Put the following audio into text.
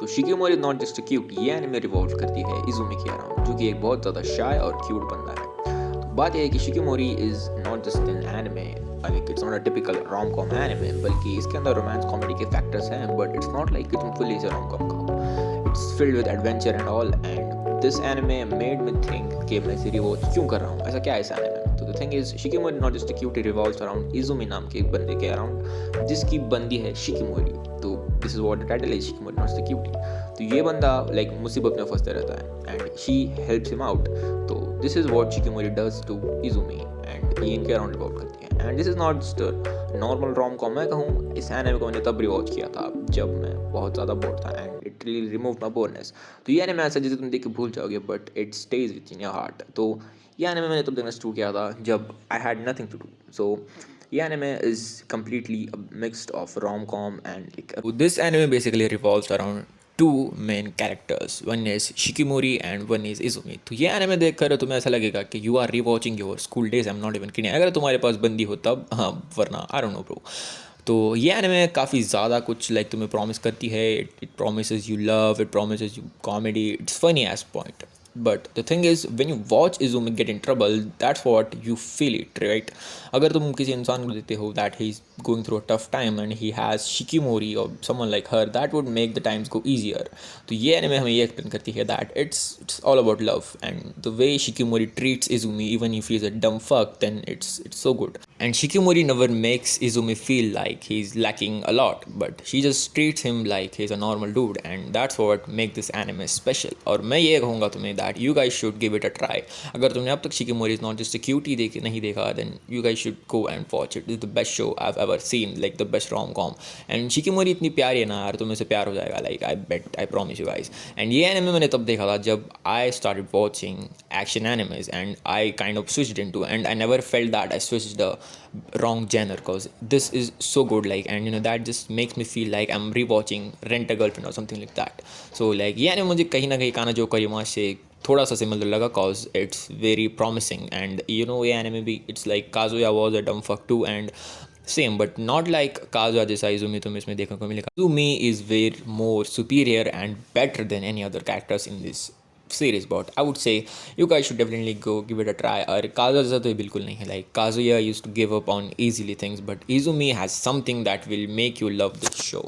तो शिकिमोरी not just cute, ये anime revolve करती है इजुमी के अराउंड, जो कि एक बहुत ज़्यादा शाय और क्यूट बंदा है। तो बात यह है कि Shikimori is not just an anime, like it's not a typical rom com anime, बल्कि इसके अंदर रोमांस कॉमेडी के फैक्टर्स हैं, but it's not like it's fully rom com. It's filled with adventure and all, and this anime made me think कि मैं इसे rewatch क्यों कर रहा हूँ, ऐसा क्या है इस एनिमे में। तो the thing is Shikimori not just cute, it revolves around Izumi नाम के एक बंदे के अराउंड, जिसकी बंदी है शिकिमोरी। तो this is what the title is, Shikimori not just cutie. तो ये बंदा लाइक मुसीबत में फंसता रहता है and she helps him out. तो this is what Shikimori does to Izumi, and ये इनके अराउंड रिवॉल्व करती है। And this is not just normal rom com. मैं कहूँ इस एनिमे को मैंने तब रिवॉच किया था जब मैं बहुत ज़्यादा बोर था, and it really remove my boreness. तो ये एनिमे ऐसा जिसे तुम देख के भूल जाओगे, but it stage with in your heart. तो ये एनिमे मैंने तब देखना शुरू किया था जब I had nothing to do. So ये anime is completely a mix of rom-com and this anime basically revolves around two main characters. One is Shikimori and one is Izumi. तो ये anime देख कर तुम्हें ऐसा लगेगा कि you are rewatching your school days. I'm not even kidding. अगर तुम्हारे पास बंदी हो तब, हाँ, वरना I don't know bro. तो ये एनिमे काफ़ी ज़्यादा कुछ लाइक तुम्हें प्रॉमिस करती है. It promises you love, it promises you comedy, it's funny as point. But the thing is when you watch Izumi get in trouble, that's what you feel it, right. अगर तुम किसी इंसान को देते हो that he is going through a tough time and he has Shikimori और someone like her, that would make the times go easier. तो ये एनिमे हमें ये एक्सप्लेन करती है that it's all about love, and the way Shikimori treats Izumi even if he is a dumb fuck, then it's so good. And Shikimori never makes Izumi feel like he's lacking a lot, but she just treats him like he's a normal dude, and that's what makes this anime special. और मैं ये कहूँगा तुम्हें that you guys should give it a try. अगर तुमने अब तक Shikimori is not just a cutie नहीं देखा, then you guys should go and watch it. This is the best show I've ever seen, like the best rom-com. And Shikimori इतनी प्यारी है ना यार, तुम्हें से प्यार हो जाएगा, like I bet, I promise you guys. And ये anime मैंने तब देखा था जब I started watching action animes, and I kind of switched into, and I never felt that I switched the wrong genre, because this is so good, like, and you know that just makes me feel like I'm rewatching Rent a Girlfriend or something like that. So like ये anime मुझे कहीं ना कहीं काना जो करीमा से थोड़ा सा सिमिलर लगा, cause it's very promising. And you know ये anime भी it's like Kazuya was a dumb fuck too, and same but not like Kazuya जैसा इजुमी तुम्हें इसमें देखने को मिलेगा. Izumi is way more superior and better than any other characters in this series, but I would say you guys should definitely go give it a try. और Kazuya जैसा तो ये बिल्कुल नहीं है, like Kazuya used to give up on easily things, but Izumi has something that will make you love this show.